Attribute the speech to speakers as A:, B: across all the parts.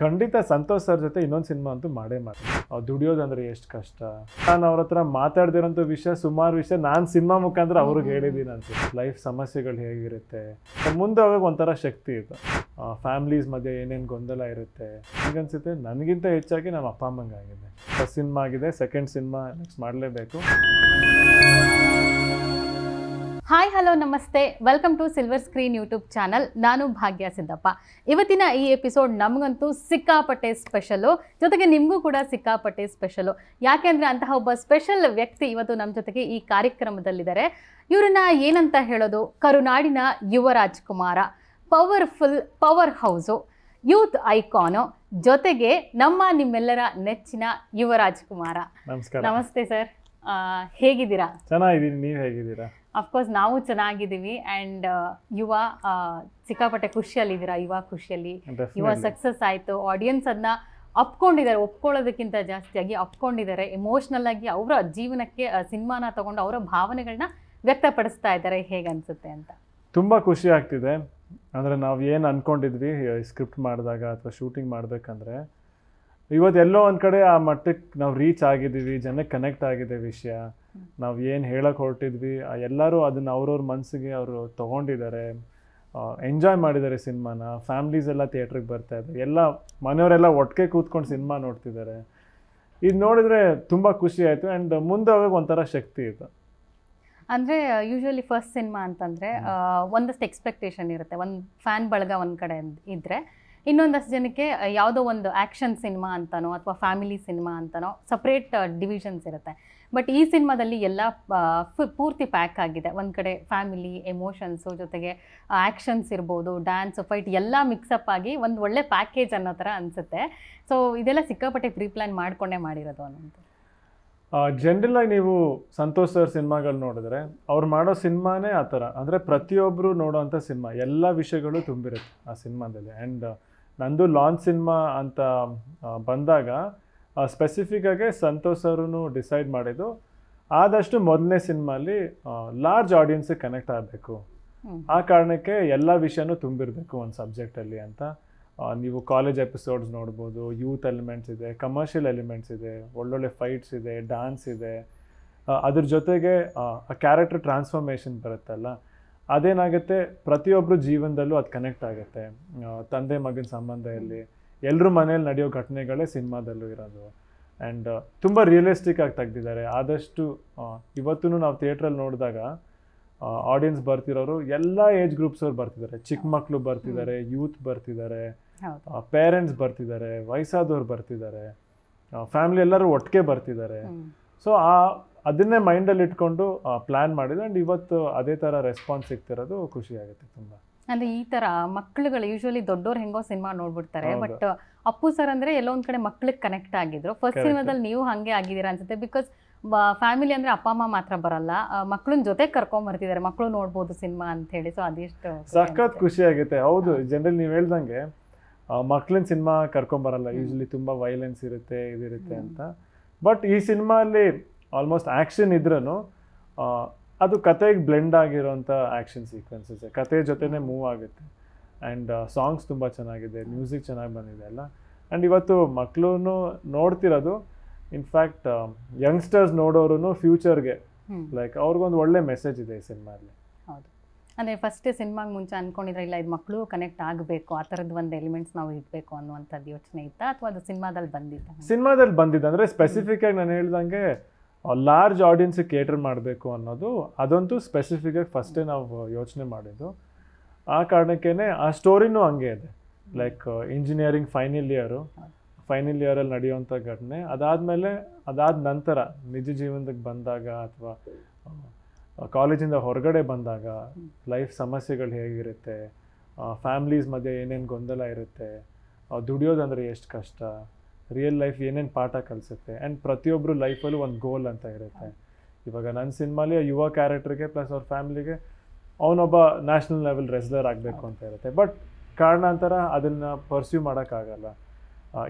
A: ಖಂಡಿತ ಸಂತೋಷ್ ಸರ್ ಜೊತೆ ಇನ್ನೊಂದು ಸಿನಿಮಾ ಅಂತೂ ಮಾಡೇ ಮಾಡಿ. ದುಡಿಯೋದಂದ್ರೆ ಎಷ್ಟು ಕಷ್ಟ, ನಾನು ಅವ್ರ ಹತ್ರ ಮಾತಾಡ್ದಿರೋಂಥ ವಿಷಯ ಸುಮಾರು ವಿಷಯ ನಾನು ಸಿನಿಮಾ ಮುಖಾಂತರ ಅವ್ರಿಗೆ ಹೇಳಿದ್ದೀನಿ ಅನ್ಸುತ್ತೆ. ಲೈಫ್ ಸಮಸ್ಯೆಗಳು ಹೇಗಿರುತ್ತೆ, ಮುಂದೆ ಹೋಗೋಕೆ ಒಂಥರ ಶಕ್ತಿ ಇದೆ. ಫ್ಯಾಮ್ಲೀಸ್ ಮಧ್ಯೆ ಏನೇನು ಗೊಂದಲ ಇರುತ್ತೆ ಹೀಗನ್ಸುತ್ತೆ. ನನಗಿಂತ ಹೆಚ್ಚಾಗಿ ನಮ್ಮ ಅಪ್ಪ ಅಮ್ಮಂಗೆ ಆಗಿದೆ. ಫಸ್ಟ್ ಸಿನಿಮಾ ಆಗಿದೆ, ಸೆಕೆಂಡ್ ಸಿನಿಮಾ ನೆಕ್ಸ್ಟ್ ಮಾಡಲೇಬೇಕು.
B: ಹಾಯ್ ಹಲೋ ನಮಸ್ತೆ, welcome to silver screen YouTube channel. ನಾನು ಭಾಗ್ಯ ಸಿದ್ದಪ್ಪ. ಇವತ್ತಿನ ಈ ಎಪಿಸೋಡ್ ನಮಗಂತೂ ಸಿಕ್ಕಾಪಟ್ಟೆ ಸ್ಪೆಷಲು, ಜೊತೆಗೆ ನಿಮಗೂ ಕೂಡ ಸಿಕ್ಕಾಪಟ್ಟೆ ಸ್ಪೆಷಲು. ಯಾಕೆಂದರೆ ಅಂತಹ ಒಬ್ಬ ಸ್ಪೆಷಲ್ ವ್ಯಕ್ತಿ ಇವತ್ತು ನಮ್ಮ ಜೊತೆಗೆ ಈ ಕಾರ್ಯಕ್ರಮದಲ್ಲಿದ್ದಾರೆ. ಇವರನ್ನ ಏನಂತ ಹೇಳೋದು, ಕರುನಾಡಿನ ಯುವ Rajkumar, powerful power house, youth icon, ಜೊತೆಗೆ ನಿಮ್ಮೆಲ್ಲರ ನೆಚ್ಚಿನ ಯುವ ರಾಜ್ಕುಮಾರ.
A: ನಮಸ್ಕಾರ.
B: ನಮಸ್ತೆ ಸರ್, ಹೇಗಿದ್ದೀರಾ?
A: ಚೆನ್ನಾಗಿದ್ದೀನಿ, ನೀವು ಹೇಗಿದ್ದೀರಾ?
B: ಅಫ್ಕೋರ್ಸ್ ನಾವು ಚೆನ್ನಾಗಿದ್ದೀವಿ. ಆ್ಯಂಡ್ ಯುವ ಸಿಕ್ಕಾಪಟ್ಟೆ ಖುಷಿಯಲ್ಲಿದ್ದೀರಾ. ಯುವ ಖುಷಿಯಲ್ಲಿ, ಯುವ ಸಕ್ಸಸ್ ಆಯಿತು, ಆಡಿಯನ್ಸ್ ಅದನ್ನ ಅಪ್ಕೊಂಡಿದ್ದಾರೆ, ಒಪ್ಕೊಳ್ಳೋದಕ್ಕಿಂತ ಜಾಸ್ತಿಯಾಗಿ ಅಪ್ಕೊಂಡಿದ್ದಾರೆ. ಎಮೋಷ್ನಲ್ ಆಗಿ ಅವರ ಜೀವನಕ್ಕೆ ಸಿನಿಮಾನ ತಗೊಂಡು ಅವರ ಭಾವನೆಗಳನ್ನ ವ್ಯಕ್ತಪಡಿಸ್ತಾ ಇದ್ದಾರೆ. ಹೇಗೆ ಅನಿಸುತ್ತೆ ಅಂತ?
A: ತುಂಬ ಖುಷಿ ಆಗ್ತಿದೆ. ಅಂದರೆ ನಾವು ಏನು ಅಂದ್ಕೊಂಡಿದ್ವಿ ಸ್ಕ್ರಿಪ್ಟ್ ಮಾಡಿದಾಗ ಅಥವಾ ಶೂಟಿಂಗ್ ಮಾಡಬೇಕಂದ್ರೆ, ಇವತ್ತು ಎಲ್ಲೋ ಒಂದು ಕಡೆ ಆ ಮಟ್ಟಕ್ಕೆ ನಾವು ರೀಚ್ ಆಗಿದ್ದೀವಿ, ಜನಕ್ಕೆ ಕನೆಕ್ಟ್ ಆಗಿದೆ ವಿಷಯ. ನಾವು ಏನು ಹೇಳಕ್ಕೆ ಹೊರಟಿದ್ವಿ ಎಲ್ಲರೂ ಅದನ್ನು ಅವ್ರವ್ರ ಮನಸ್ಸಿಗೆ ಅವರು ತೊಗೊಂಡಿದ್ದಾರೆ, ಎಂಜಾಯ್ ಮಾಡಿದ್ದಾರೆ ಸಿನಿಮಾನ. ಫ್ಯಾಮ್ಲೀಸ್ ಎಲ್ಲ ಥಿಯೇಟ್ರಿಗೆ ಬರ್ತಾ ಇದ್ದಾರೆ, ಎಲ್ಲ ಮನೆಯವರೆಲ್ಲ ಒಟ್ಟಿಗೆ ಕೂತ್ಕೊಂಡು ಸಿನಿಮಾ ನೋಡ್ತಿದ್ದಾರೆ. ಇದು ನೋಡಿದರೆ ತುಂಬ ಖುಷಿ ಆಯಿತು. ಆ್ಯಂಡ್ ಮುಂದೆ ಹೋಗೋಕೆ ಒಂಥರ ಶಕ್ತಿ ಇತ್ತು.
B: ಅಂದರೆ ಯೂಶ್ವಲಿ ಫಸ್ಟ್ ಸಿನಿಮಾ ಅಂತಂದರೆ ಒಂದಷ್ಟು ಎಕ್ಸ್ಪೆಕ್ಟೇಷನ್ ಇರುತ್ತೆ. ಒಂದು ಫ್ಯಾನ್ ಬಳಗ ಒಂದು ಕಡೆ ಇದ್ದರೆ, ಇನ್ನೊಂದಷ್ಟು ಜನಕ್ಕೆ ಯಾವುದೋ ಒಂದು ಆ್ಯಕ್ಷನ್ ಸಿನಿಮಾ ಅಂತನೋ ಅಥವಾ ಫ್ಯಾಮಿಲಿ ಸಿನಿಮಾ ಅಂತನೋ ಸಪ್ರೇಟ್ ಡಿವಿಷನ್ಸ್ ಇರುತ್ತೆ. ಬಟ್ ಈ ಸಿನಿಮಾದಲ್ಲಿ ಎಲ್ಲ ಪೂರ್ತಿ ಪ್ಯಾಕ್ ಆಗಿದೆ. ಒಂದು ಕಡೆ ಫ್ಯಾಮಿಲಿ, ಎಮೋಷನ್ಸು, ಜೊತೆಗೆ ಆ್ಯಕ್ಷನ್ಸ್ ಇರ್ಬೋದು, ಡ್ಯಾನ್ಸ್, ಫೈಟ್ ಎಲ್ಲ ಮಿಕ್ಸಪ್ ಆಗಿ ಒಂದು ಒಳ್ಳೆ ಪ್ಯಾಕೇಜ್ ಅನ್ನೋ ಥರ ಅನಿಸುತ್ತೆ. ಸೊ ಇದೆಲ್ಲ ಸಿಕ್ಕಾಪಟ್ಟೆ ಪ್ರೀ ಪ್ಲ್ಯಾನ್ ಮಾಡಿಕೊಂಡೇ ಮಾಡಿರೋದು ಅನ್ನೋದು.
A: ಜನರಲಾಗಿ ನೀವು ಸಂತೋಷ್ ಸರ್ ಸಿನಿಮಾಗಳು ನೋಡಿದ್ರೆ ಅವ್ರು ಮಾಡೋ ಸಿನಿಮಾನೇ ಆ ಥರ. ಅಂದರೆ ಪ್ರತಿಯೊಬ್ಬರು ನೋಡೋವಂಥ ಸಿನಿಮಾ, ಎಲ್ಲ ವಿಷಯಗಳು ತುಂಬಿರುತ್ತೆ ಆ ಸಿನಿಮಾದಲ್ಲಿ. ಆ್ಯಂಡ್ ನಂದು ಲಾಂಚ್ ಸಿನಿಮಾ ಅಂತ ಬಂದಾಗ ಸ್ಪೆಸಿಫಿಕ್ಕಾಗಿ ಸಂತೋಷ್ ಸರೂ ಡಿಸೈಡ್ ಮಾಡಿದ್ದು ಆದಷ್ಟು ಮೊದಲನೇ ಸಿನಿಮಾಲಿ ಲಾರ್ಜ್ ಆಡಿಯನ್ಸಿಗೆ ಕನೆಕ್ಟ್ ಆಗಬೇಕು. ಆ ಕಾರಣಕ್ಕೆ ಎಲ್ಲ ವಿಷಯನೂ ತುಂಬಿರಬೇಕು ಒಂದು ಸಬ್ಜೆಕ್ಟಲ್ಲಿ ಅಂತ. ನೀವು ಕಾಲೇಜ್ ಎಪಿಸೋಡ್ಸ್ ನೋಡ್ಬೋದು, ಯೂತ್ ಎಲಿಮೆಂಟ್ಸ್ ಇದೆ, ಕಮರ್ಷಿಯಲ್ ಎಲಿಮೆಂಟ್ಸ್ ಇದೆ, ಒಳ್ಳೊಳ್ಳೆ ಫೈಟ್ಸ್ ಇದೆ, ಡ್ಯಾನ್ಸ್ ಇದೆ. ಅದ್ರ ಜೊತೆಗೆ ಆ ಕ್ಯಾರೆಕ್ಟರ್ ಟ್ರಾನ್ಸ್ಫಾರ್ಮೇಷನ್ ಬರುತ್ತಲ್ಲ, ಅದೇನಾಗುತ್ತೆ ಪ್ರತಿಯೊಬ್ಬರು ಜೀವನದಲ್ಲೂ ಅದು ಕನೆಕ್ಟ್ ಆಗುತ್ತೆ. ತಂದೆ ಮಗನ ಸಂಬಂಧ ಇರಲಿ, ಎಲ್ಲರೂ ಮನೇಲಿ ನಡೆಯೋ ಘಟನೆಗಳೇ ಸಿನಿಮಾದಲ್ಲೂ ಇರೋದು. ಆ್ಯಂಡ್ ತುಂಬ ರಿಯಲಿಸ್ಟಿಕ್ ಆಗಿ ತೆಗ್ದಿದ್ದಾರೆ. ಆದಷ್ಟು ಇವತ್ತೂ ನಾವು ಥಿಯೇಟ್ರಲ್ಲಿ ನೋಡಿದಾಗ ಆಡಿಯನ್ಸ್ ಬರ್ತಿರೋರು ಎಲ್ಲ ಏಜ್ ಗ್ರೂಪ್ಸ್ ಅವ್ರು ಬರ್ತಿದ್ದಾರೆ. ಚಿಕ್ಕ ಮಕ್ಕಳು ಬರ್ತಿದ್ದಾರೆ, ಯೂತ್ ಬರ್ತಿದ್ದಾರೆ, ಪೇರೆಂಟ್ಸ್ ಬರ್ತಿದ್ದಾರೆ, ವಯಸ್ಸಾದವ್ರು ಬರ್ತಿದ್ದಾರೆ, ಫ್ಯಾಮಿಲಿ ಎಲ್ಲರೂ ಒಟ್ಟಿಗೆ ಬರ್ತಿದ್ದಾರೆ. ಸೊ ಅದನ್ನೇ ಮೈಂಡಲ್ಲಿ ಇಟ್ಕೊಂಡು ಪ್ಲ್ಯಾನ್ ಮಾಡಿದೆ. ಆ್ಯಂಡ್ ಇವತ್ತು ಅದೇ ಥರ ರೆಸ್ಪಾನ್ಸ್ ಸಿಗ್ತಿರೋದು ಖುಷಿ ಆಗುತ್ತೆ ತುಂಬ.
B: ಅಂದರೆ ಈ ಥರ ಮಕ್ಕಳುಗಳು ಯೂಶ್ವಲಿ ದೊಡ್ಡವ್ರು ಹೆಂಗೋ ಸಿನಿಮಾ ನೋಡ್ಬಿಡ್ತಾರೆ, ಬಟ್ ಅಪ್ಪು ಸರ್ ಅಂದರೆ ಎಲ್ಲೋ ಒಂದು ಕಡೆ ಮಕ್ಳಿಗೆ ಕನೆಕ್ಟ್ ಆಗಿದ್ರು. ಫಸ್ಟ್ ಸಿನಿಮಾದಲ್ಲಿ ನೀವು ಹಾಗೆ ಆಗಿದ್ದೀರಾ ಅನ್ಸುತ್ತೆ. ಬಿಕಾಸ್ ಫ್ಯಾಮಿಲಿ ಅಂದರೆ ಅಪ್ಪ ಅಮ್ಮ ಮಾತ್ರ ಬರಲ್ಲ, ಮಕ್ಕಳನ್ನ ಜೊತೆ ಕರ್ಕೊಂಬರ್ತಿದ್ದಾರೆ, ಮಕ್ಕಳು ನೋಡ್ಬೋದು ಸಿನಿಮಾ ಅಂತ ಹೇಳಿ. ಸೊ ಅದೆಷ್ಟು
A: ಸಖತ್ ಖುಷಿ ಆಗುತ್ತೆ. ಹೌದು, ಜನರಲ್ ನೀವು ಹೇಳ್ದಂಗೆ ಮಕ್ಳನ್ನ ಸಿನಿಮಾ ಕರ್ಕೊಂಬರಲ್ಲ, ಯೂಶ್ವಲಿ ತುಂಬ ವೈಲೆನ್ಸ್ ಇರುತ್ತೆ, ಇದಿರುತ್ತೆ ಅಂತ. ಬಟ್ ಈ ಸಿನಿಮಾ ಅಲ್ಲಿ ಆಲ್ಮೋಸ್ಟ್ ಆ್ಯಕ್ಷನ್ ಇದ್ರೂ ಅದು ಕತೆಗೆ ಬ್ಲೆಂಡ್ ಆಗಿರೋಂಥ ಆ್ಯಕ್ಷನ್ ಸೀಕ್ವೆನ್ಸಸ್, ಕತೆ ಜೊತೆನೇ ಮೂವ್ ಆಗುತ್ತೆ. ಆ್ಯಂಡ್ ಸಾಂಗ್ಸ್ ತುಂಬ ಚೆನ್ನಾಗಿದೆ, ಮ್ಯೂಸಿಕ್ ಚೆನ್ನಾಗಿ ಬಂದಿದೆ ಎಲ್ಲ. ಆ್ಯಂಡ್ ಇವತ್ತು ಮಕ್ಕಳು ನೋಡ್ತಿರೋದು, ಇನ್ಫ್ಯಾಕ್ಟ್ ಯಂಗ್ಸ್ಟರ್ಸ್ ನೋಡೋರು ಫ್ಯೂಚರ್ಗೆ ಲೈಕ್ ಅವ್ರಿಗೊಂದು ಒಳ್ಳೆ ಮೆಸೇಜ್ ಇದೆ ಈ ಸಿನಿಮಾಲ್ಲಿ.
B: ಹೌದು, ಅಂದರೆ ಫಸ್ಟ್ ಸಿನಿಮಾಗೆ ಮುಂಚೆ ಅಂದ್ಕೊಂಡಿದ್ರೆ ಇಲ್ಲ ಇದು ಮಕ್ಕಳು ಕನೆಕ್ಟ್ ಆಗಬೇಕು, ಆ ಥರದ್ದು ಒಂದು ಎಲಿಮೆಂಟ್ಸ್ ನಾವು ಇಡಬೇಕು ಅನ್ನುವಂಥದ್ದು ಯೋಚನೆ ಇತ್ತಾ, ಅಥವಾ ಅದು ಸಿನಿಮಾದಲ್ಲಿ ಬಂದಿದ್ದ? ಅಂದರೆ ಸ್ಪೆಸಿಫಿಕ್ಕಾಗಿ ನಾನು ಹೇಳ್ದಂಗೆ ಲಾರ್ಜ್ ಆಡಿಯನ್ಸಿಗೆ ಕೇಟರ್ ಮಾಡಬೇಕು ಅನ್ನೋದು ಅದಂತೂ ಸ್ಪೆಸಿಫಿಕ್ಕಾಗಿ ಫಸ್ಟೇ ನಾವು ಯೋಚನೆ ಮಾಡಿದ್ದು. ಆ ಕಾರಣಕ್ಕೇ ಆ ಸ್ಟೋರಿನೂ ಹಂಗೆ ಇದೆ. ಲೈಕ್ ಇಂಜಿನಿಯರಿಂಗ್ ಫೈನಲ್ ಇಯರಲ್ಲಿ ನಡೆಯುವಂಥ ಘಟನೆ, ಅದಾದ ನಂತರ ನಿಜ ಜೀವನಕ್ಕೆ ಬಂದಾಗ ಅಥವಾ ಕಾಲೇಜಿಂದ ಹೊರಗಡೆ ಬಂದಾಗ ಲೈಫ್ ಸಮಸ್ಯೆಗಳು ಹೇಗಿರುತ್ತೆ, ಫ್ಯಾಮ್ಲೀಸ್ ಮಧ್ಯೆ ಏನೇನು ಗೊಂದಲ ಇರುತ್ತೆ, ದುಡಿಯೋದಂದ್ರೆ ಎಷ್ಟು ಕಷ್ಟ, ರಿಯಲ್ ಲೈಫ್ ಏನೇನು ಪಾಠ ಕಲಿಸುತ್ತೆ. ಆ್ಯಂಡ್ ಪ್ರತಿಯೊಬ್ಬರು ಲೈಫಲ್ಲೂ ಒಂದು ಗೋಲ್ ಅಂತ ಇರುತ್ತೆ. ಇವಾಗ ನನ್ನ ಸಿನಿಮಾಲಿ ಯುವ ಕ್ಯಾರೆಕ್ಟರ್ಗೆ ಪ್ಲಸ್ ಅವ್ರ ಫ್ಯಾಮ್ಲಿಗೆ ಅವನೊಬ್ಬ ನ್ಯಾಷನಲ್ ಲೆವೆಲ್ ರೆಸ್ಲರ್ ಆಗಬೇಕು ಅಂತ ಇರುತ್ತೆ. ಬಟ್ ಕಾರಣಾಂತರ ಅದನ್ನು ಪರ್ಸ್ಯೂ ಮಾಡೋಕ್ಕಾಗಲ್ಲ.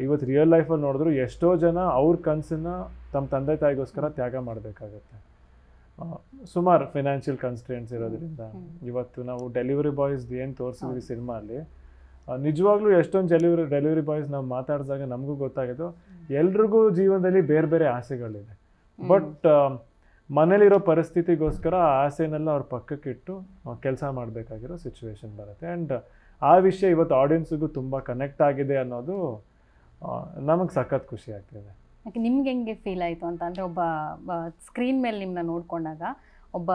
B: ಇವತ್ತು ರಿಯಲ್ ಲೈಫಲ್ಲಿ ನೋಡಿದ್ರು ಎಷ್ಟೋ ಜನ ಅವ್ರ ಕನಸನ್ನು ತಮ್ಮ ತಂದೆ ತಾಯಿಗೋಸ್ಕರ ತ್ಯಾಗ ಮಾಡಬೇಕಾಗತ್ತೆ. ಸುಮಾರು ಫೈನಾನ್ಷಿಯಲ್ ಕನ್ಸ್ಟ್ರೇಂಟ್ಸ್ ಇರೋದ್ರಿಂದ ಇವತ್ತು ನಾವು ಡೆಲಿವರಿ ಬಾಯ್ಸ್ ಏನು ತೋರಿಸಿದ್ವಿ ಸಿನಿಮಾಲಿ,
A: ನಿಜವಾಗ್ಲೂ ಎಷ್ಟೊಂದು ಡೆಲಿವರಿ ಬಾಯ್ಸ್ ನಾವು ಮಾತಾಡಿದಾಗ ನಮಗೂ ಗೊತ್ತಾಗಿದ್ದು ಎಲ್ರಿಗೂ ಜೀವನದಲ್ಲಿ ಬೇರೆ ಬೇರೆ ಆಸೆಗಳಿದೆ. ಬಟ್ ಮನೇಲಿರೋ ಪರಿಸ್ಥಿತಿಗೋಸ್ಕರ ಆ ಆಸೆನೆಲ್ಲ ಅವ್ರ ಪಕ್ಕಕ್ಕಿಟ್ಟು ಕೆಲಸ ಮಾಡಬೇಕಾಗಿರೋ ಸಿಚುವೇಶನ್ ಬರುತ್ತೆ. ಆ್ಯಂಡ್ ಆ ವಿಷಯ ಇವತ್ತು ಆಡಿಯನ್ಸಿಗೂ ತುಂಬ ಕನೆಕ್ಟ್ ಆಗಿದೆ ಅನ್ನೋದು ನಮಗೆ ಸಖತ್ ಖುಷಿ ಆಗ್ತಿದೆ.
B: ಯಾಕೆ ನಿಮ್ಗೆ ಹೆಂಗೆ ಫೀಲ್ ಆಯಿತು ಅಂತ ಅಂದರೆ, ಒಬ್ಬ ಸ್ಕ್ರೀನ್ ಮೇಲೆ ನಿಮ್ಮನ್ನ ನೋಡಿಕೊಂಡಾಗ ಒಬ್ಬ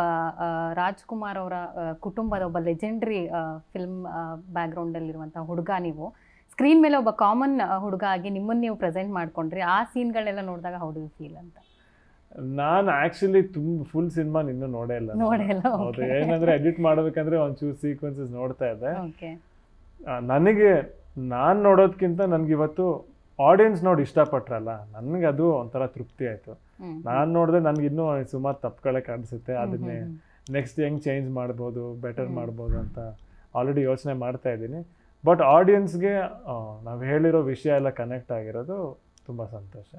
B: ರಾಜ್ಕುಮಾರ್ ಅವರ ಕುಟುಂಬದ ಒಬ್ಬ ಲೆಜೆಂಡ್ರಿ ಫಿಲ್ಮ್ ಬ್ಯಾಕ್ಗ್ರೌಂಡಲ್ಲಿರುವಂಥ ಹುಡುಗ, ನೀವು ಸ್ಕ್ರೀನ್ ಮೇಲೆ ಒಬ್ಬ ಕಾಮನ್ ಹುಡುಗ ಆಗಿ ನಿಮ್ಮನ್ನು ನೀವು ಪ್ರೆಸೆಂಟ್ ಮಾಡ್ಕೊಂಡ್ರಿ. ಆ ಸೀನ್ಗಳೆಲ್ಲ ನೋಡಿದಾಗ ಹೌ ಡು ಯು ಫೀಲ್ ಅಂತ?
A: ನಾನು ಆ್ಯಕ್ಚುಲಿ ಫುಲ್ ಸಿನಿಮಾ ಇನ್ನೂ ನೋಡೇ ಇಲ್ಲ. ಹೌದು, ಏನಂದರೆ ಎಡಿಟ್ ಮಾಡಬೇಕಂದ್ರೆ ಒಂಚೂರು ಸೀಕ್ವೆನ್ಸಸ್ ನೋಡ್ತಾ ಇದ್ದೆ. ನನಗೆ ನಾನು ನೋಡೋದಕ್ಕಿಂತ ನನಗಿವತ್ತು ಆಡಿಯನ್ಸ್ ನೋಡಿ ಇಷ್ಟಪಟ್ರಲ್ಲ, ನನಗೆ ಅದು ಒಂಥರ ತೃಪ್ತಿ ಆಯಿತು. ನಾನು ನೋಡಿದ್ರೆ ನನಗಿನ್ನೂ ಸುಮಾರು ತಪ್ಪುಗಳೇ ಕಾಣಿಸುತ್ತೆ. ಅದನ್ನೇ ನೆಕ್ಸ್ಟ್ ಹೆಂಗೆ ಚೇಂಜ್ ಮಾಡ್ಬೋದು, ಬೆಟರ್ ಮಾಡ್ಬೋದು ಅಂತ ಆಲ್ರೆಡಿ ಯೋಚನೆ ಮಾಡ್ತಾ ಇದ್ದೀನಿ. ಬಟ್ ಆಡಿಯನ್ಸ್ಗೆ ನಾವು ಹೇಳಿರೋ ವಿಷಯ ಎಲ್ಲ ಕನೆಕ್ಟ್ ಆಗಿರೋದು ತುಂಬ ಸಂತೋಷ.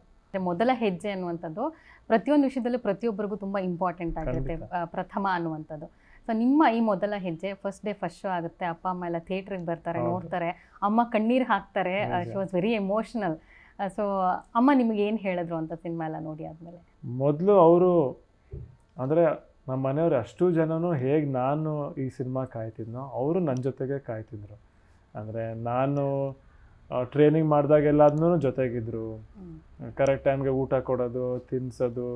B: ಮೊದಲ ಹೆಜ್ಜೆ ಅನ್ನುವಂಥದ್ದು ಪ್ರತಿಯೊಂದು ವಿಷಯದಲ್ಲೂ ಪ್ರತಿಯೊಬ್ಬರಿಗೂ ತುಂಬ ಇಂಪಾರ್ಟೆಂಟ್ ಆಗುತ್ತೆ, ಪ್ರಥಮ ಅನ್ನುವಂಥದ್ದು. ಸೊ ನಿಮ್ಮ ಈ ಮೊದಲ ಹೆಜ್ಜೆ ಫಸ್ಟ್ ಡೇ ಫಸ್ಟ್ ಶೋ ಆಗುತ್ತೆ, ಅಪ್ಪ ಅಮ್ಮ ಎಲ್ಲ ಥಿಯೇಟ್ರಿಗೆ ಬರ್ತಾರೆ, ನೋಡ್ತಾರೆ, ಅಮ್ಮ ಕಣ್ಣೀರು ಹಾಕ್ತಾರೆ, she was very emotional. So ಅಮ್ಮ ನಿಮಗೆ ಏನು ಹೇಳಿದ್ರು ಅಂತ ಸಿನಿಮಾ ಎಲ್ಲ ನೋಡಿ ಆದಮೇಲೆ?
A: ಮೊದಲು ಅವರು ಅಂದರೆ ನಮ್ಮ ಮನೆಯವ್ರು ಅಷ್ಟು ಜನನೂ ಹೇಗೆ ನಾನು ಈ ಸಿನಿಮಾ ಕಾಯ್ತಿದ್ನೋ ಅವರು ನನ್ನ ಜೊತೆಗೆ ಕಾಯ್ತಿದ್ರು. ಅಂದರೆ ನಾನು ಟ್ರೈನಿಂಗ್ ಮಾಡಿದಾಗೆಲ್ಲದನ್ನೂ ಜೊತೆಗಿದ್ರು. ಕರೆಕ್ಟ್ ಟೈಮ್ಗೆ ಊಟ ಕೊಡೋದು, ತಿನ್ನಿಸೋದು,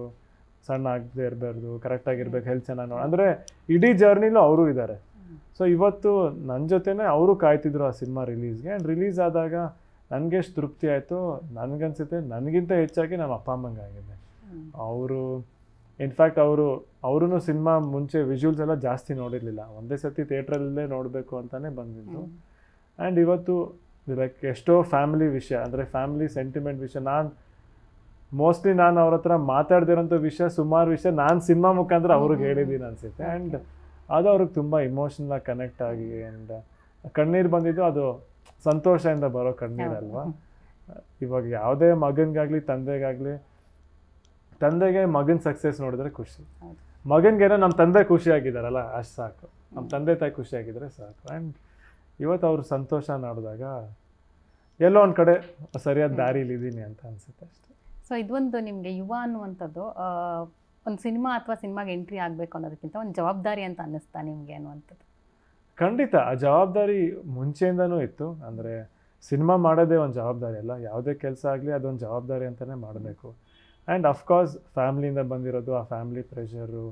A: ಸಣ್ಣ ಆಗದೆ ಇರಬಾರ್ದು, ಕರೆಕ್ಟಾಗಿರ್ಬೇಕು, ಹೆಲ್ತ್ ಚೆನ್ನಾಗಿ ನೋಡಿ, ಅಂದರೆ ಇಡೀ ಜರ್ನಿಲೂ ಅವರು ಇದ್ದಾರೆ. ಸೊ ಇವತ್ತು ನನ್ನ ಜೊತೆನೇ ಅವರು ಕಾಯ್ತಿದ್ರು ಆ ಸಿನಿಮಾ ರಿಲೀಸ್ಗೆ. ಆ್ಯಂಡ್ ರಿಲೀಸ್ ಆದಾಗ ನನಗೆ ಎಷ್ಟು ತೃಪ್ತಿ ಆಯಿತು, ನನಗನ್ಸುತ್ತೆ ನನಗಿಂತ ಹೆಚ್ಚಾಗಿ ನಮ್ಮ ಅಪ್ಪ ಅಮ್ಮಂಗೆ ಆಗಿದೆ. ಅವರು ಇನ್ಫ್ಯಾಕ್ಟ್ ಅವರು ಸಿನಿಮಾ ಮುಂಚೆ ವಿಜುವಲ್ಸ್ ಎಲ್ಲ ಜಾಸ್ತಿ ನೋಡಿರಲಿಲ್ಲ, ಒಂದೇ ಸತಿ ಥಿಯೇಟ್ರಲ್ಲೇ ನೋಡಬೇಕು ಅಂತಲೇ ಬಂದಿದ್ದು. ಆ್ಯಂಡ್ ಇವತ್ತು ಲೈಕ್ ಎಷ್ಟೋ ಫ್ಯಾಮಿಲಿ ವಿಷಯ, ಅಂದರೆ ಫ್ಯಾಮಿಲಿ ಸೆಂಟಿಮೆಂಟ್ ವಿಷಯ, ಮೋಸ್ಟ್ಲಿ ನಾನು ಅವ್ರ ಹತ್ರ ಮಾತಾಡ್ದಿರೋಂಥ ವಿಷಯ, ಸುಮಾರು ವಿಷಯ ನಾನು ಸಿನಿಮಾ ಮುಖಾಂತರ ಅವ್ರಿಗೆ ಹೇಳಿದ್ದೀನಿ ಅನಿಸುತ್ತೆ. ಆ್ಯಂಡ್ ಅದು ಅವ್ರಿಗೆ ತುಂಬ ಇಮೋಷ್ನಲಾಗಿ ಕನೆಕ್ಟ್ ಆಗಿ, ಆ್ಯಂಡ್ ಕಣ್ಣೀರು ಬಂದಿದ್ದು ಅದು ಸಂತೋಷದಿಂದ ಬರೋ ಕಣ್ಣೀರಲ್ವಾ. ಇವಾಗ ಯಾವುದೇ ಮಗನಿಗಾಗಲಿ ತಂದೆಗೆ ಮಗನ ಸಕ್ಸಸ್ ನೋಡಿದ್ರೆ ಖುಷಿ, ಮಗನಿಗೇನೋ ನಮ್ಮ ತಂದೆ ಖುಷಿಯಾಗಿದ್ದಾರಲ್ಲ ಅಷ್ಟು ಸಾಕು, ನಮ್ಮ ತಂದೆ ತಾಯಿ ಖುಷಿಯಾಗಿದ್ದರೆ ಸಾಕು. ಆ್ಯಂಡ್ ಇವತ್ತು ಅವ್ರ ಸಂತೋಷ ನೋಡಿದಾಗ ಎಲ್ಲೋ ಒಂದು ಕಡೆ ಸರಿಯಾದ ದಾರಿಲಿದ್ದೀನಿ ಅಂತ ಅನಿಸುತ್ತೆ ಅಷ್ಟೇ.
B: ಸೊ ಇದೊಂದು ನಿಮಗೆ ಯುವ ಅನ್ನುವಂಥದ್ದು ಒಂದು ಸಿನಿಮಾ ಅಥವಾ ಸಿನಿಮಾಗೆ ಎಂಟ್ರಿ ಆಗಬೇಕು ಅನ್ನೋದಕ್ಕಿಂತ ಒಂದು ಜವಾಬ್ದಾರಿ ಅಂತ ಅನ್ನಿಸ್ತಾ ನಿಮಗೆ ಅನ್ನುವಂಥದ್ದು?
A: ಖಂಡಿತ ಆ ಜವಾಬ್ದಾರಿ ಮುಂಚೆಯಿಂದನೂ ಇತ್ತು. ಅಂದರೆ ಸಿನಿಮಾ ಮಾಡೋದೇ ಒಂದು ಜವಾಬ್ದಾರಿ ಅಲ್ಲ, ಯಾವುದೇ ಕೆಲಸ ಆಗಲಿ ಅದೊಂದು ಜವಾಬ್ದಾರಿ ಅಂತಲೇ ಮಾಡಬೇಕು. ಆ್ಯಂಡ್ ಅಫ್ಕೋರ್ಸ್ ಫ್ಯಾಮ್ಲಿಯಿಂದ ಬಂದಿರೋದು, ಆ ಫ್ಯಾಮ್ಲಿ ಪ್ರೆಷರು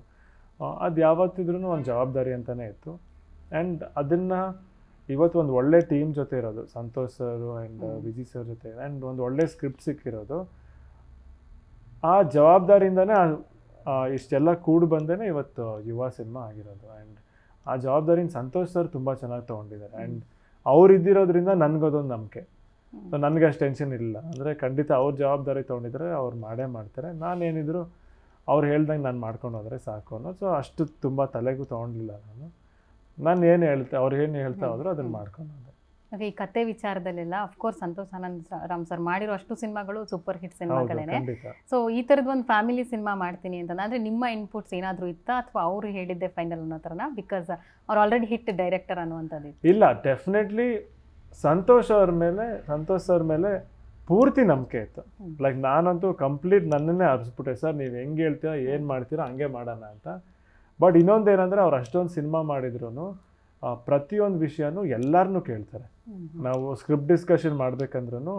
A: ಅದು ಯಾವತ್ತಿದ್ರೂ ಒಂದು ಜವಾಬ್ದಾರಿ ಅಂತಲೇ ಇತ್ತು. ಆ್ಯಂಡ್ ಅದನ್ನು ಇವತ್ತು ಒಂದು ಒಳ್ಳೆ ಟೀಮ್ ಜೊತೆ ಇರೋದು, ಸಂತೋಷ್ ಸರು ಆ್ಯಂಡ್ ವಿಜಿ ಸರ್ ಜೊತೆ, ಆ್ಯಂಡ್ ಒಂದು ಒಳ್ಳೆ ಸ್ಕ್ರಿಪ್ಟ್ ಸಿಕ್ಕಿರೋದು, ಆ ಜವಾಬ್ದಾರಿಯಿಂದನೇ ಇಷ್ಟೆಲ್ಲ ಕೂಡಿ ಬಂದೇ ಇವತ್ತು ಯುವ ಸಿನಿಮಾ ಆಗಿರೋದು. ಆ್ಯಂಡ್ ಆ ಜವಾಬ್ದಾರಿನ ಸಂತೋಷ್ ಸರ್ ತುಂಬ ಚೆನ್ನಾಗಿ ತೊಗೊಂಡಿದ್ದಾರೆ. ಆ್ಯಂಡ್ ಅವ್ರು ಇದ್ದಿರೋದ್ರಿಂದ ನನಗದೊಂದು ನಂಬಿಕೆ, ಸೊ ನನಗೆ ಅಷ್ಟು ಟೆನ್ಷನ್ ಇಲ್ಲ. ಅಂದರೆ ಖಂಡಿತ ಅವ್ರ ಜವಾಬ್ದಾರಿ ತೊಗೊಂಡಿದ್ರೆ ಅವ್ರು ಮಾಡೇ ಮಾಡ್ತಾರೆ, ನಾನೇನಿದ್ರು ಅವ್ರು ಹೇಳ್ದಂಗೆ ನಾನು ಮಾಡ್ಕೊಂಡು ಹೋದರೆ ಸಾಕು ಅನ್ನೋದು. ಸೊ ಅಷ್ಟು ತುಂಬ ತಲೆಗೂ ತೊಗೊಂಡಿಲ್ಲ ನಾನು ಏನು ಹೇಳ್ತೆ ಅವ್ರು ಏನು ಹೇಳ್ತಾ ಹೋದ್ರು ಅದನ್ನು ಮಾಡ್ಕೊಂಡು.
B: ಈ ಕತೆ ವಿಚಾರದಲ್ಲೆಲ್ಲ ಅಫ್ಕೋರ್ಸ್ ಸಂತೋಷ್ ಆನಂದ್ ರಾಮ್ ಸರ್ ಮಾಡಿರೋ ಅಷ್ಟು ಸಿನಿಮಾಗಳು ಸೂಪರ್ ಹಿಟ್ ಸಿನಿಮಾಗಳೇನೆ. ಸೊ ಈ ಥರದ್ದು ಒಂದು ಫ್ಯಾಮಿಲಿ ಸಿನಿಮಾ ಮಾಡ್ತೀನಿ ಅಂತ ಅಂದರೆ ನಿಮ್ಮ ಇನ್ಪುಟ್ಸ್ ಏನಾದರೂ ಇತ್ತಾ, ಅಥವಾ ಅವರು ಹೇಳಿದ್ದೆ ಫೈನಲ್ ಅನ್ನೋ ಥರನ? ಬಿಕಾಸ್ ಅವ್ರು ಆಲ್ರೆಡಿ ಹಿಟ್ ಡೈರೆಕ್ಟರ್ ಅನ್ನುವಂಥದ್ದು.
A: ಇಲ್ಲ, ಡೆಫಿನೆಟ್ಲಿ ಸಂತೋಷ್ ಸರ್ ಮೇಲೆ ಪೂರ್ತಿ ನಂಬಿಕೆ ಇತ್ತು. ಲೈಕ್ ನಾನಂತೂ ಕಂಪ್ಲೀಟ್ ನನ್ನನ್ನೇ ಅರಿಸ್ಬಿಟ್ಟೆ, ಸರ್ ನೀವು ಹೆಂಗೆ ಹೇಳ್ತೀರಾ, ಏನು ಮಾಡ್ತೀರಾ ಹಂಗೆ ಮಾಡೋಣ ಅಂತ. ಬಟ್ ಇನ್ನೊಂದೇನೆಂದರೆ ಅವ್ರು ಅಷ್ಟೊಂದು ಸಿನಿಮಾ ಮಾಡಿದ್ರು ಪ್ರತಿಯೊಂದು ವಿಷಯನೂ ಎಲ್ಲರನ್ನೂ ಕೇಳ್ತಾರೆ. ನಾವು ಸ್ಕ್ರಿಪ್ಟ್ ಡಿಸ್ಕಷನ್ ಮಾಡ್ಬೇಕಂದ್ರೂ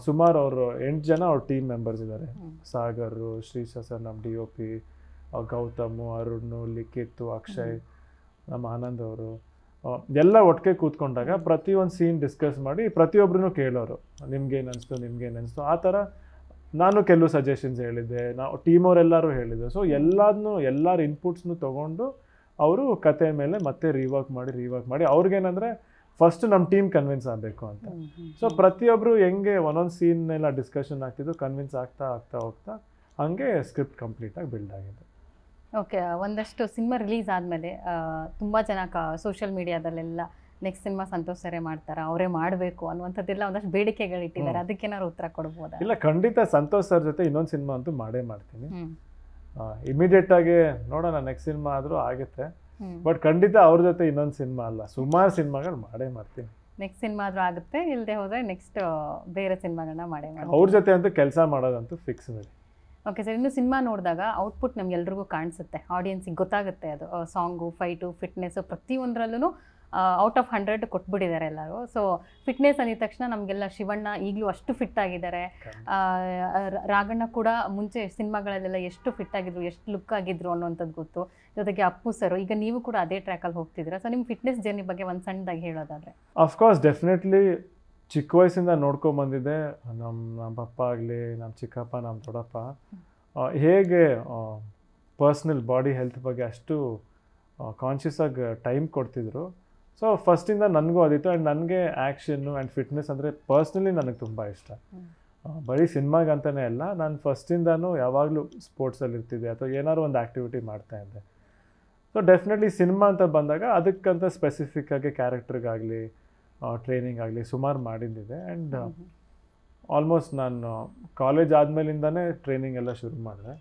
A: ಸುಮಾರು ಅವರು 8 ಜನ ಅವ್ರ ಟೀಮ್ ಮೆಂಬರ್ಸ್ ಇದ್ದಾರೆ. ಸಾಗರು, ಶ್ರೀಶಾ ಸರ್, ನಮ್ಮ DOP, ಗೌತಮು, ಅರುಣ್, ಲಿಖಿತ್, ಅಕ್ಷಯ್, ನಮ್ಮ ಆನಂದ್ ಅವರು ಎಲ್ಲ ಒಟ್ಟಿಗೆ ಕೂತ್ಕೊಂಡಾಗ ಪ್ರತಿಯೊಂದು ಸೀನ್ ಡಿಸ್ಕಸ್ ಮಾಡಿ ಪ್ರತಿಯೊಬ್ಬರೂ ಕೇಳೋರು, ನಿಮ್ಗೇನು ಅನಿಸ್ತು ಆ ಥರ. ನಾನು ಕೆಲವು ಸಜೆಷನ್ಸ್ ಹೇಳಿದ್ದೆ, ನಾವು ಟೀಮವರೆಲ್ಲರೂ ಹೇಳಿದ್ದೆ. ಸೊ ಎಲ್ಲರ ಇನ್ಪುಟ್ಸ್ನು ತೊಗೊಂಡು ಅವರು ಕತೆ ಮೇಲೆ ಮತ್ತೆ ರೀವರ್ಕ್ ಮಾಡಿ ಅವ್ರಿಗೇನಂದರೆ ಫಸ್ಟ್ ನಮ್ಮ ಟೀಮ್ ಕನ್ವಿನ್ಸ್ ಆಗಬೇಕು ಅಂತ. ಸೊ ಪ್ರತಿಯೊಬ್ಬರು ಹೆಂಗೆ ಒಂದೊಂದು ಸೀನ್ನೆಲ್ಲ ಡಿಸ್ಕಷನ್ ಆಗ್ತಿದ್ದು, ಕನ್ವಿನ್ಸ್ ಆಗ್ತಾ ಹೋಗ್ತಾ ಹಂಗೆ ಸ್ಕ್ರಿಪ್ಟ್ ಕಂಪ್ಲೀಟಾಗಿ ಬಿಲ್ಡ್ ಆಗಿದೆ.
B: ಓಕೆ, ಒಂದಷ್ಟು ಸಿನಿಮಾ ರಿಲೀಸ್ ಆದಮೇಲೆ ತುಂಬ ಜನ ಸೋಷಿಯಲ್ ಮೀಡಿಯಾದಲ್ಲೆಲ್ಲ ನೆಕ್ಸ್ಟ್ ಸಿನಿಮಾ ಸಂತೋಷ್ ಸರೇ ಮಾಡ್ತಾರೆ, ಅವರೇ ಮಾಡಬೇಕು ಅನ್ನುವಂಥದ್ದೆಲ್ಲ ಒಂದಷ್ಟು ಬೇಡಿಕೆಗಳು ಇಟ್ಟಿದ್ದಾರೆ. ಅದಕ್ಕೇನಾದ್ರು ಉತ್ತರ ಕೊಡ್ಬೋದಾ?
A: ಇಲ್ಲ, ಖಂಡಿತ ಸಂತೋಷ್ ಸರ್ ಜೊತೆ ಇನ್ನೊಂದು ಸಿನಿಮಾ ಅಂತೂ ಮಾಡೇ ಮಾಡ್ತೀನಿ. ಇಮಿಡಿಯೇಟ್ ಆಗಿ ನೋಡೋಣ, ನೆಕ್ಸ್ಟ್ ಸಿನಿಮಾ ಆದರೂ ಆಗುತ್ತೆ. ಬಟ್ ಖಂಡಿತ ಅವ್ರ ಜೊತೆ ಇನ್ನೊಂದು ಸಿನಿಮಾ ಅಲ್ಲ, ಸುಮಾರು ಸಿನಿಮಾಗಳು ಮಾಡೇ ಮಾಡ್ತೀನಿ.
B: ನೆಕ್ಸ್ಟ್ ಸಿನಿಮಾ ಆದ್ರೂ ಆಗುತ್ತೆ, ಇಲ್ಲದೆ ಹೋದರೆ ನೆಕ್ಸ್ಟ್ ಬೇರೆ ಸಿನಿಮಾಗಳನ್ನ ಮಾಡೇ ಮಾಡಿ.
A: ಅವ್ರ ಜೊತೆ ಅಂತೂ ಕೆಲಸ ಮಾಡೋದಂತೂ ಫಿಕ್ಸ್ ನೋಡಿ.
B: ಓಕೆ ಸರ್, ಇನ್ನು ಸಿನಿಮಾ ನೋಡಿದಾಗ ಔಟ್ಪುಟ್ ನಮ್ಗೆಲ್ರಿಗೂ ಕಾಣಿಸುತ್ತೆ, ಆಡಿಯನ್ಸಿಗೆ ಗೊತ್ತಾಗುತ್ತೆ. ಅದು ಸಾಂಗು, ಫೈಟು, ಫಿಟ್ನೆಸ್ಸು ಪ್ರತಿಯೊಂದರಲ್ಲೂ ಔಟ್ ಆಫ್ 100 ಕೊಟ್ಬಿಟ್ಟಿದ್ದಾರೆ ಎಲ್ಲರೂ. ಸೊ ಫಿಟ್ನೆಸ್ ಅಂದಿದ ತಕ್ಷಣ ನಮಗೆಲ್ಲ ಶಿವಣ್ಣ ಈಗಲೂ ಅಷ್ಟು ಫಿಟ್ ಆಗಿದ್ದಾರೆ, ರಾಘಣ್ಣ ಕೂಡ ಮುಂಚೆ ಸಿನಿಮಾಗಳಲ್ಲೆಲ್ಲ ಎಷ್ಟು ಫಿಟ್ ಆಗಿದ್ರು, ಎಷ್ಟು ಲುಕ್ ಆಗಿದ್ರು ಅನ್ನೋಂಥದ್ದು ಗೊತ್ತು. ಜೊತೆಗೆ ಅಪ್ಪು ಸರ್, ಈಗ ನೀವು ಕೂಡ ಅದೇ ಟ್ರ್ಯಾಕಲ್ಲಿ ಹೋಗ್ತಿದ್ದೀರಾ. ಸೊ ನಿಮ್ಮ ಫಿಟ್ನೆಸ್ ಜರ್ನಿ ಬಗ್ಗೆ ಒಂದು ಸಣ್ಣದಾಗಿ ಹೇಳೋದಾದರೆ.
A: ಅಫ್ಕೋರ್ಸ್ ಡೆಫಿನೆಟ್ಲಿ ಚಿಕ್ಕ ವಯಸ್ಸಿಂದ ನೋಡ್ಕೊಂಬಂದಿದ್ದೆ. ನಮ್ಮ ಪಪ್ಪ ಆಗಲಿ, ನಮ್ಮ ಚಿಕ್ಕಪ್ಪ, ನಮ್ಮ ದೊಡ್ಡಪ್ಪ ಹೇಗೆ ಪರ್ಸ್ನಲ್ ಬಾಡಿ ಹೆಲ್ತ್ ಬಗ್ಗೆ ಅಷ್ಟು ಕಾನ್ಷಿಯಸ್ ಆಗಿ ಟೈಮ್ ಕೊಡ್ತಿದ್ರು. ಸೊ ಫಸ್ಟಿಂದ ನನಗೂ ಅದಿತ್ತು. ಆ್ಯಂಡ್ ನನಗೆ ಆ್ಯಕ್ಷನ್ನು ಆ್ಯಂಡ್ ಫಿಟ್ನೆಸ್ ಅಂದರೆ ಪರ್ಸ್ನಲಿ ನನಗೆ ತುಂಬ ಇಷ್ಟ. ಬರೀ ಸಿನಿಮಾಗಂತಲೇ ಅಲ್ಲ, ನಾನು ಫಸ್ಟಿಂದನೂ ಯಾವಾಗಲೂ ಸ್ಪೋರ್ಟ್ಸಲ್ಲಿ ಇರ್ತಿದ್ದೆ ಅಥವಾ ಏನಾದ್ರು ಒಂದು ಆ್ಯಕ್ಟಿವಿಟಿ ಮಾಡ್ತಾಯಿದ್ದೆ. ಸೊ ಡೆಫಿನೆಟ್ಲಿ ಸಿನಿಮಾ ಅಂತ ಬಂದಾಗ ಅದಕ್ಕಂತ ಸ್ಪೆಸಿಫಿಕ್ಕಾಗಿ ಕ್ಯಾರೆಕ್ಟ್ರಿಗಾಗಲಿ ಟ್ರೈನಿಂಗ್ ಆಗಲಿ ಸುಮಾರು ಮಾಡಿದ್ದಿದೆ. ಆ್ಯಂಡ್ ಆಲ್ಮೋಸ್ಟ್ ನಾನು ಕಾಲೇಜ್ ಆದಮೇಲಿಂದನೇ ಟ್ರೈನಿಂಗ್ ಎಲ್ಲ ಶುರು ಮಾಡಿದೆ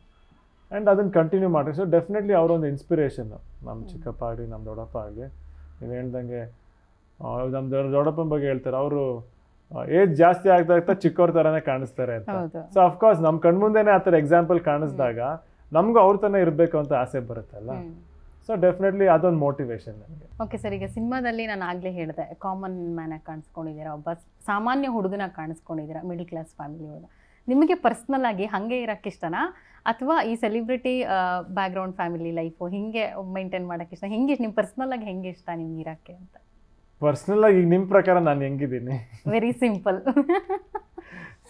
A: ಆ್ಯಂಡ್ ಅದನ್ನು ಕಂಟಿನ್ಯೂ ಮಾಡಿದೆ. ಸೊ ಡೆಫಿನೆಟ್ಲಿ ಅವರೊಂದು ಇನ್ಸ್ಪಿರೇಷನ್ನು, ನಮ್ಮ ಚಿಕ್ಕಪ್ಪ ಆಗಲಿ, ನಮ್ಮ ದೊಡ್ಡಪ್ಪ ಆಗಲಿ. ನೀವು ಹೇಳ್ದಂಗೆ ನಮ್ಮ ದೊಡ್ಡಪ್ಪನ ಬಗ್ಗೆ ಹೇಳ್ತಾರೆ, ಅವರು ಏಜ್ ಜಾಸ್ತಿ ಆಗ್ತಾ ಆಗ್ತಾ ಚಿಕ್ಕವ್ರ ಥರನೇ ಕಾಣಿಸ್ತಾರೆ ಅಂತ. ಸೊ ಅಫ್ಕೋರ್ಸ್ ನಮ್ಮ ಕಣ್ಮುಂದೆನೇ ಆ ಥರ ಎಕ್ಸಾಂಪಲ್ ಕಾಣಿಸಿದಾಗ ನಮಗೂ ಅವ್ರ ಥರ ಇರಬೇಕು ಅಂತ ಆಸೆ ಬರುತ್ತಲ್ಲ. ಸೊ ಡೆಫಿನೆಟ್ಲಿ ಅದೊಂದು ಮೋಟಿವೇಶನ್ ನನಗೆ.
B: ಓಕೆ ಸರ್, ಈಗ ಸಿನಿಮಾದಲ್ಲಿ ನಾನು ಆಗಲೇ ಹೇಳಿದೆ, ಕಾಮನ್ ಮ್ಯಾನಾಗಿ ಕಾಣಿಸ್ಕೊಂಡಿದ್ದೀರಾ, ಒಬ್ಬ ಸಾಮಾನ್ಯ ಹುಡುಗನಾಗಿ ಕಾಣಿಸ್ಕೊಂಡಿದ್ದೀರಾ, ಮಿಡಲ್ ಕ್ಲಾಸ್ ಫ್ಯಾಮಿಲಿ ಒಳಗೆ. ನಿಮಗೆ ಪರ್ಸ್ನಲ್ ಆಗಿ ಹಾಗೆ ಇರೋಕ್ಕೆ ಇಷ್ಟನಾ, ಅಥವಾ ಈ ಸೆಲಿಬ್ರಿಟಿ ಬ್ಯಾಕ್ಗ್ರೌಂಡ್ ಫ್ಯಾಮಿಲಿ ಲೈಫು ಹೀಗೆ ಮೇಂಟೈನ್ ಮಾಡೋಕ್ಕೆ ಇಷ್ಟ? ಹೆಂಗೆ ನಿಮ್ಮ ಪರ್ಸ್ನಲ್ ಆಗಿ ಹೆಂಗೆ ಇಷ್ಟ ನಿಮ್ಗೆ ಇರೋಕ್ಕೆ ಅಂತ?
A: ಪರ್ಸ್ನಲ್ ಆಗಿ ನಿಮ್ಮ ಪ್ರಕಾರ ನಾನು ಹೆಂಗಿದ್ದೀನಿ?
B: Very simple.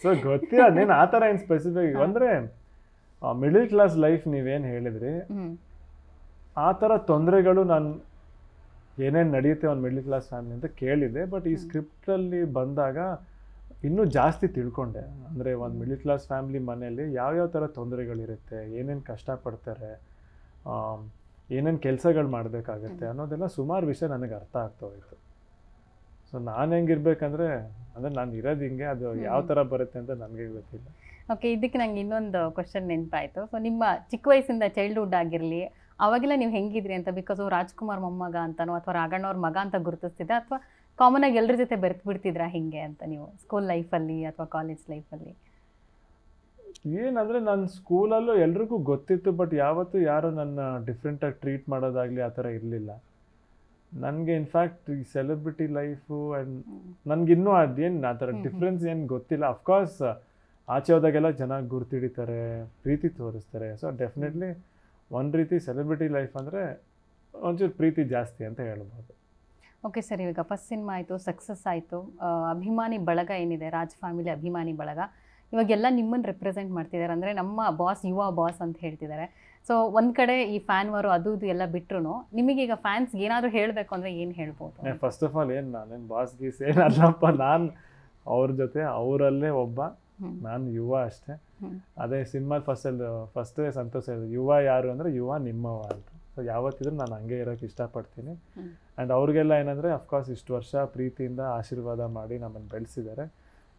A: ಸೊ ಗೊತ್ತಿಲ್ಲ, ನೀನು ಆ ಥರ ಏನು ಸ್ಪೆಸಿಫಿಕ್ ಅಂದರೆ ಮಿಡಲ್ ಕ್ಲಾಸ್ ಲೈಫ್ ನೀವೇನು ಹೇಳಿದ್ರಿ, ಆ ಥರ ತೊಂದರೆಗಳು ನಾನು ಏನೇನು ನಡೆಯುತ್ತೆ ಒಂದು ಮಿಡಲ್ ಕ್ಲಾಸ್ ಫ್ಯಾಮಿಲಿ ಅಂತ ಕೇಳಿದೆ. ಬಟ್ ಈ ಸ್ಕ್ರಿಪ್ಟಲ್ಲಿ ಬಂದಾಗ ಇನ್ನೂ ಜಾಸ್ತಿ ತಿಳ್ಕೊಂಡೆ. ಅಂದರೆ ಒಂದು ಮಿಡಲ್ ಕ್ಲಾಸ್ ಫ್ಯಾಮಿಲಿ ಮನೆಯಲ್ಲಿ ಯಾವ್ಯಾವ ಥರ ತೊಂದರೆಗಳಿರುತ್ತೆ, ಏನೇನು ಕಷ್ಟಪಡ್ತಾರೆ, ಏನೇನು ಕೆಲಸಗಳು ಮಾಡಬೇಕಾಗತ್ತೆ ಅನ್ನೋದೆಲ್ಲ ಸುಮಾರು ವಿಷಯ ನನಗೆ ಅರ್ಥ ಆಗ್ತಾ ಹೋಯಿತು. ಸೊ ನಾನು ಹೆಂಗಿರ್ಬೇಕಂದ್ರೆ, ಅಂದರೆ ನಾನು ಇರೋದು ಹಿಂಗೆ, ಅದು ಯಾವ ಥರ ಬರುತ್ತೆ ಅಂತ ನನಗೆ ಗೊತ್ತಿಲ್ಲ.
B: ಓಕೆ, ಇದಕ್ಕೆ ನಂಗೆ ಇನ್ನೊಂದು ಕ್ವಶನ್ ನೆನಪಾಯಿತು. ಸೊ ನಿಮ್ಮ ಚಿಕ್ಕ ವಯಸ್ಸಿಂದ ಚೈಲ್ಡ್ಹುಡ್ ಆಗಿರಲಿ, ಅವಾಗೆಲ್ಲ ನೀವು ಹೆಂಗಿದ್ರಿ ಅಂತ, ಬಿಕಾಸ್ ರಾಜ್ಕುಮಾರ್ ಮೊಮ್ಮಗ ಅಂತನೋ ಅಥವಾ ರಾಘಣ್ಣವ್ರ ಮಗ ಅಂತ ಗುರುತಿಸ್ತಿದ್ದೆ, ಅಥವಾ ಕಾಮನ್ ಆಗಿ ಎಲ್ಲರ ಜೊತೆ ಬೆರೆತು ಬಿಡ್ತಿದ್ರಾ ಹಿಂಗೆ ಅಂತ ನೀವು ಸ್ಕೂಲ್ ಲೈಫಲ್ಲಿ ಅಥವಾ ಕಾಲೇಜ್ ಲೈಫಲ್ಲಿ?
A: ಏನಂದರೆ ನನ್ನ ಸ್ಕೂಲಲ್ಲೂ ಎಲ್ರಿಗೂ ಗೊತ್ತಿತ್ತು, ಬಟ್ ಯಾವತ್ತೂ ಯಾರು ನನ್ನ ಡಿಫ್ರೆಂಟಾಗಿ ಟ್ರೀಟ್ ಮಾಡೋದಾಗಲಿ ಆ ಥರ ಇರಲಿಲ್ಲ. ನನಗೆ ಇನ್ಫ್ಯಾಕ್ಟ್ ಈ ಸೆಲೆಬ್ರಿಟಿ ಲೈಫು ಆ್ಯಂಡ್ ನನಗಿನ್ನೂ ಅದೇನು ಆ ಥರ ಡಿಫ್ರೆನ್ಸ್ ಏನು ಗೊತ್ತಿಲ್ಲ. ಅಫ್ಕೋರ್ಸ್ ಆಚೆ ಹೋದಾಗೆಲ್ಲ ಚೆನ್ನಾಗಿ ಗುರ್ತಿಡಿತಾರೆ, ಪ್ರೀತಿ ತೋರಿಸ್ತಾರೆ. ಸೊ ಡೆಫಿನೆಟ್ಲಿ ಒಂದು ರೀತಿ ಸೆಲೆಬ್ರಿಟಿ ಲೈಫ್ ಅಂದರೆ ಒಂಚೂರು ಪ್ರೀತಿ ಜಾಸ್ತಿ ಅಂತ ಹೇಳ್ಬೋದು.
B: ಓಕೆ ಸರ್, ಇವಾಗ ಫಸ್ಟ್ ಸಿನಿಮಾ ಆಯಿತು, ಸಕ್ಸಸ್ ಆಯಿತು, ಅಭಿಮಾನಿ ಬಳಗ ಏನಿದೆ, ರಾಜ್ ಫ್ಯಾಮಿಲಿ ಅಭಿಮಾನಿ ಬಳಗ, ಇವಾಗೆಲ್ಲ ನಿಮ್ಮನ್ನು ರೆಪ್ರೆಸೆಂಟ್ ಮಾಡ್ತಿದ್ದಾರೆ. ಅಂದರೆ ನಮ್ಮ ಬಾಸ್ ಯುವ ಬಾಸ್ ಅಂತ ಹೇಳ್ತಿದ್ದಾರೆ. ಸೊ ಒಂದು ಕಡೆ ಈ ಫ್ಯಾನ್ ವಾರು ಅದು ಇದು ಎಲ್ಲ ಬಿಟ್ಟರು ನಿಮಗೀಗ ಫ್ಯಾನ್ಸ್ಗೆ ಏನಾದರೂ ಹೇಳಬೇಕು ಅಂದರೆ ಏನು ಹೇಳ್ಬೋದು?
A: ಫಸ್ಟ್ ಆಫ್ ಆಲ್ ನಾನೇನು ಬಾಸ್ ಗೀಸ್ ಏನಲ್ಲಪ್ಪ, ನಾನು ಅವ್ರ ಜೊತೆ ಅವರಲ್ಲೇ ಒಬ್ಬ, ನಾನು ಯುವ ಅಷ್ಟೇ. ಅದೇ ಸಿನಿಮಾ ಫಸ್ಟೇ ಸಂತೋಷ ಇದೆ, ಯುವ ಯಾರು ಅಂದರೆ ಯುವ ನಿಮ್ಮವ ಅಂತ. ಸೊ ಯಾವತ್ತಿದ್ರೂ ನಾನು ಹಂಗೆ ಇರೋಕ್ಕೆ ಇಷ್ಟಪಡ್ತೀನಿ. ಆ್ಯಂಡ್ ಅವ್ರಿಗೆಲ್ಲ ಏನಂದರೆ ಅಫ್ಕೋರ್ಸ್ ಇಷ್ಟು ವರ್ಷ ಪ್ರೀತಿಯಿಂದ ಆಶೀರ್ವಾದ ಮಾಡಿ ನಮ್ಮನ್ನು ಬೆಳೆಸಿದ್ದಾರೆ.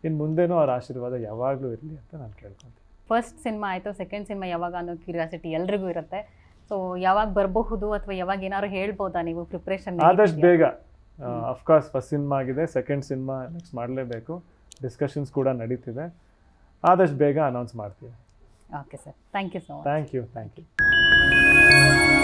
A: ಇನ್ನು ಮುಂದೆನೂ ಅವ್ರ ಆಶೀರ್ವಾದ ಯಾವಾಗಲೂ ಇರಲಿ ಅಂತ ನಾನು ಕೇಳ್ಕೊತೀನಿ.
B: ಫಸ್ಟ್ ಸಿನಿಮಾ ಆಯಿತು, ಸೆಕೆಂಡ್ ಸಿನಿಮಾ ಯಾವಾಗ ಅನ್ನೋ ಕ್ಯೂರಿಯಾಸಿಟಿ ಎಲ್ರಿಗೂ ಇರುತ್ತೆ. ಸೊ ಯಾವಾಗ ಬರಬಹುದು ಅಥವಾ ಯಾವಾಗ ಏನಾದ್ರು ಹೇಳ್ಬೋದಾ ನೀವು ಪ್ರಿಪ್ರೇಷನ್?
A: ಆದಷ್ಟು ಬೇಗ. ಅಫ್ಕೋರ್ಸ್ ಫಸ್ಟ್ ಸಿನಿಮಾ ಆಗಿದೆ, ಸೆಕೆಂಡ್ ಸಿನಿಮಾ ನೆಕ್ಸ್ಟ್ ಮಾಡಲೇಬೇಕು. ಡಿಸ್ಕಷನ್ಸ್ ಕೂಡ ನಡೀತಿದೆ. ಆದಷ್ಟು ಬೇಗ ಅನೌನ್ಸ್ ಮಾಡ್ತೀವಿ.
B: Okay sir, thank you so much.
A: Thank you.